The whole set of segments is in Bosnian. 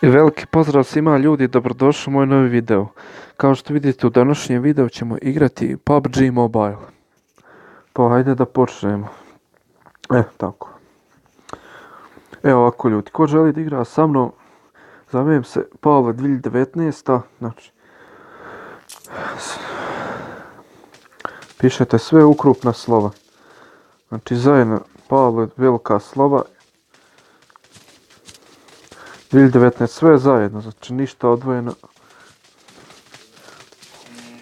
I veliki pozdrav svima ljudi, dobrodošli u moj novi video. Kao što vidite u današnjem videu ćemo igrati PUBG Mobile. Pa hajde da počnemo. Tako. Evo ovako ljudi, ko želi da igra sa mnom, zovem se Pavle 2019. Znači, pišete sve ukrupna slova. Znači zajedno Pavle velika slova 2019, sve zajedno, znači ništa odvojeno.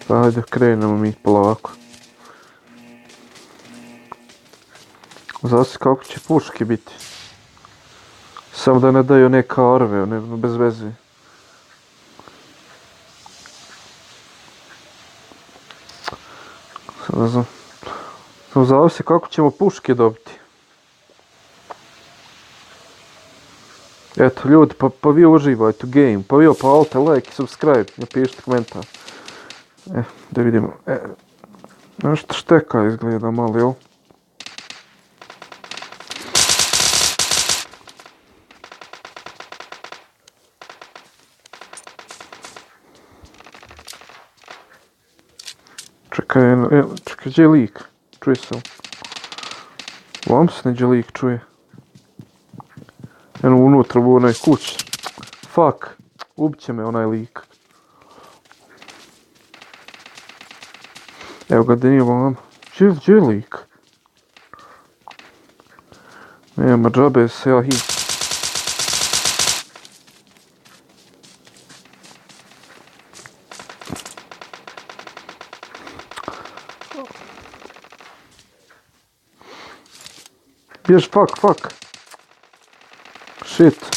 Pa hajde krenemo mi polako. Zavisi kako će puške biti. Samo da ne daju neka orve, bez veze. Ne znam. Samo zavisi kako ćemo puške dobiti. Eto ljudi, pa vi uživajte u game. Pa vi opalite like i subscribe. Napišite komentar. Da vidimo. Nešto šteka izgleda malo, jel? Čekaj, gdje je lik? Čuje se. Vam se neđe lik čuje. Eno unutra u onoj kući. Fuck. Ubit će me onaj lik. Evo ga, da nije vam. Gdje je lik? Nema džabe se ja hit. Bjež, fuck. Shit.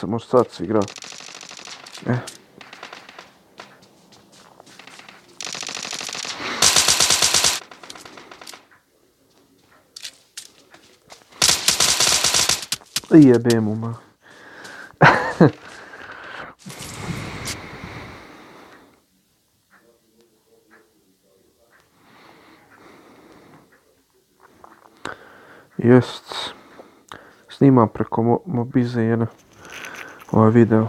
Može sad se igra. Jebem mu ma. Jest. Snimam preko Mobize jedan ovaj video.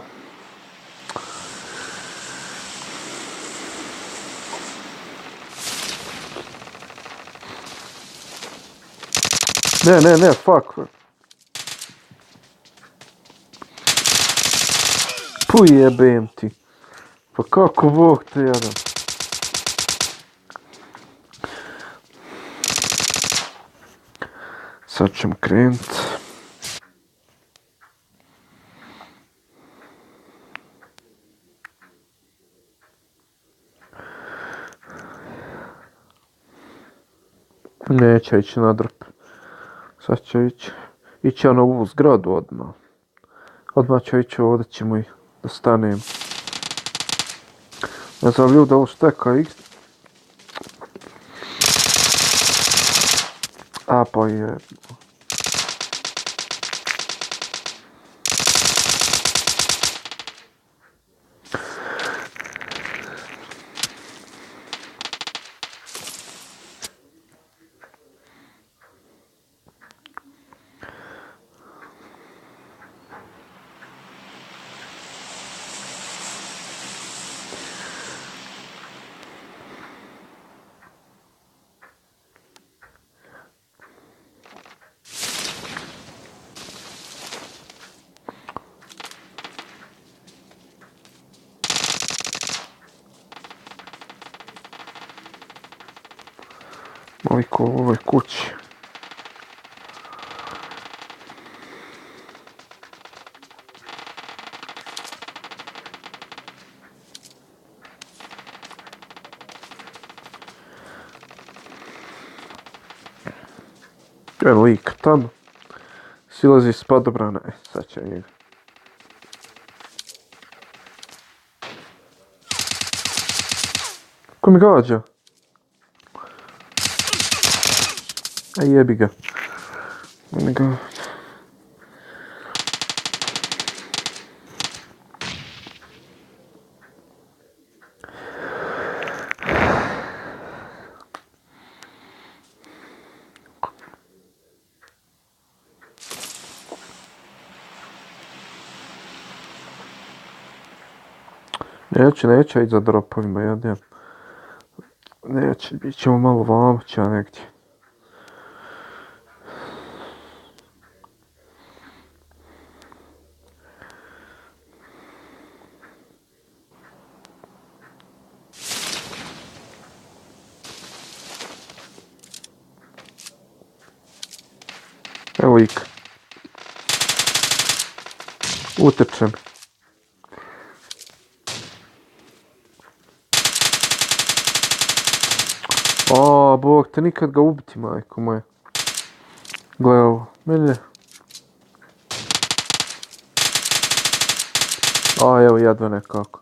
Ne, fuck. Puj jebem ti. Pa kako Bog te jadam. Sad ćemo krenut. Neće ići na drp. Sad će ići na ovu zgradu odmah. Odmah će ići ovdje ćemo ih da stanem. Ne znam ljudi, ovo šteka ih. Pa je. Maliko u ovoj kući. Evo lik tamo. Silazi s padobrana. Sad će njega. Ko mi gađa? Jebi ga. Neće ići za dropovima, ja. Neće, bit ćemo malo vamća negdje. Evo lik. Utečem. O, Bog te nikad ga ubiti, majko moja. Gle ovo, mene. A, evo jedva nekako.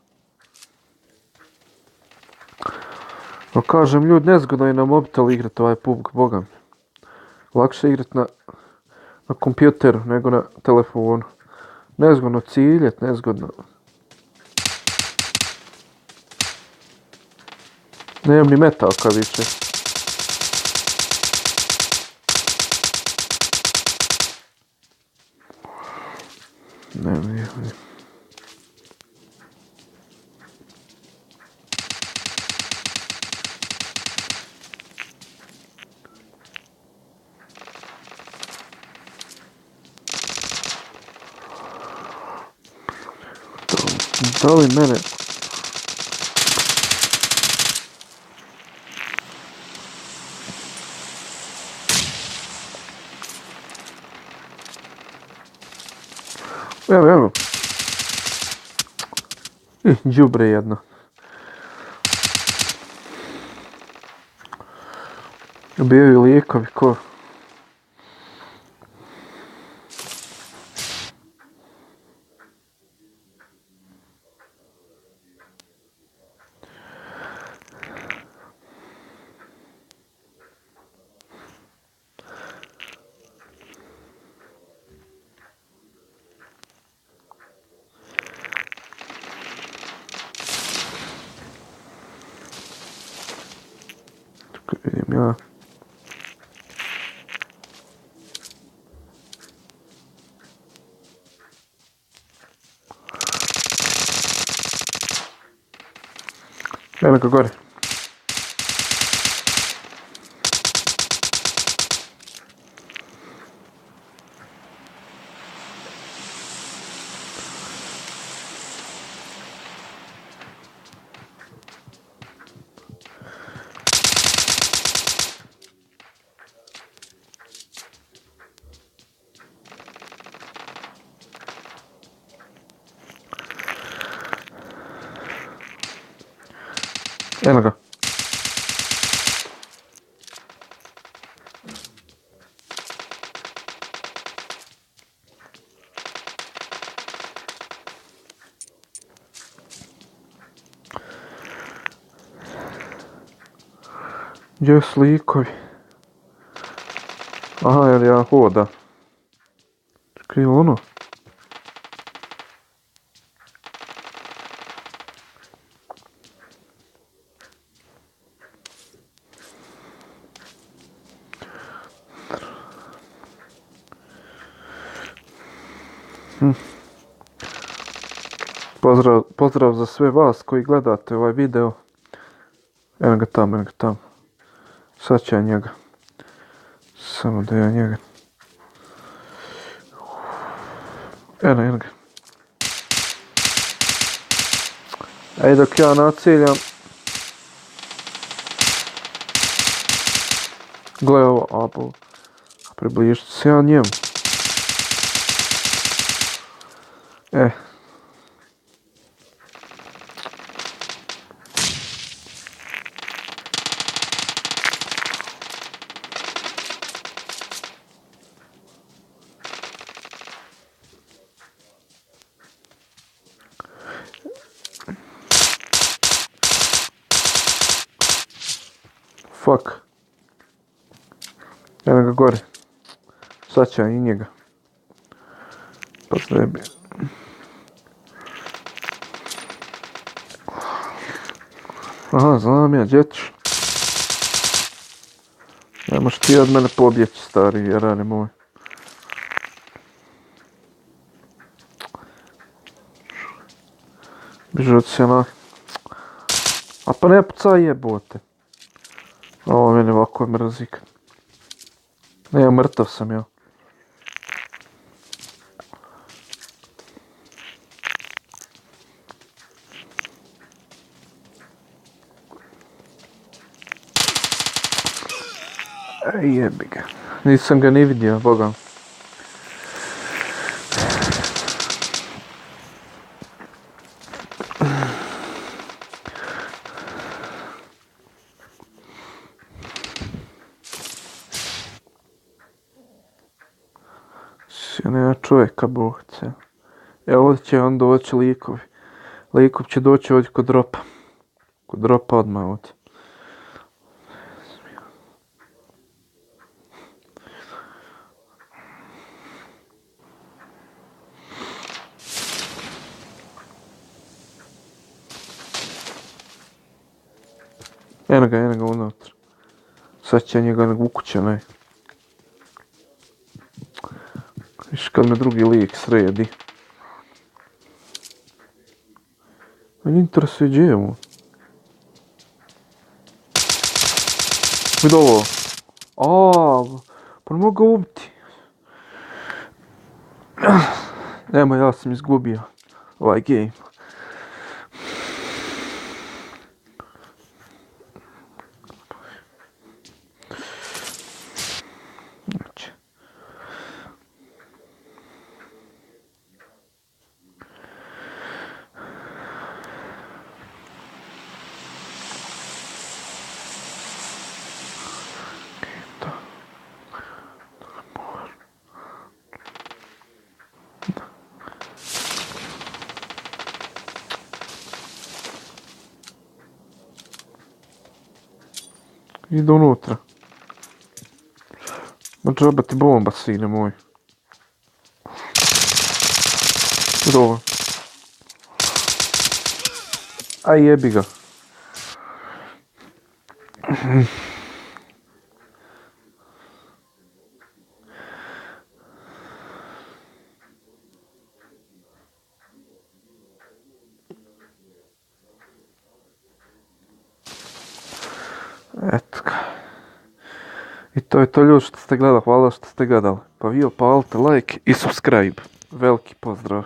No kažem, ljudi, nezgodno je na mobitel igrat ovaj PUBG, boga mi. Lakše igrat na kompjuteru nego na telefonu. Nezgodno ciljet, nezgodno. Nemam ni metalka više. Nemam. Da li mene... Evo. Đubre jedno. Ubijaju lijekovi ko... Vidim ja. Evo ga gore. Evo ga. Gdje su likovi? Aha, jer ja hoda. Čekaj, je li ono? Pozdrav za sve vas koji gledate ovaj video. Evo ga tamo. Sad ću ja njega. Samo da ja njega... Eno ga. Ej, dok ja naciljam... Gle ovo, abo. Približiti se ja njemu. Fuck. Evo ga gore. Sad ću ja i njega. Pa zrebi. Aha, znam ja, gdje ćeš? Ne možeš ti od mene pobjeći, stari jarani moj. Bižu od sjena. A pa ne pucaj jebote. Ovo meni ovako mrzik. Ne, mrtav sam ja. Ej, jebi ga. Nisam ga ni vidio, boga. Nema čovjeka, bohce. Evo ovdje će on doći likovi. Likov će doći ovdje kod dropa. Kod dropa odmah ovdje. Eno ga unutra. Sad će njega u kuće, ne. Viš kad me drugi lik sredi. Meni interesuje gdje je mu. Vidi ovo. Pa ne mogu ga ubiti. Nema, ja sam izgubio ovaj game. Ide unutra. Ma džaba ti bomba, sine moj. Ide ovo. Aj jebi ga. Eto ga. I to je to ljudi što ste gledali, hvala što ste gledali. Pa vi opalite like i subscribe. Veliki pozdrav.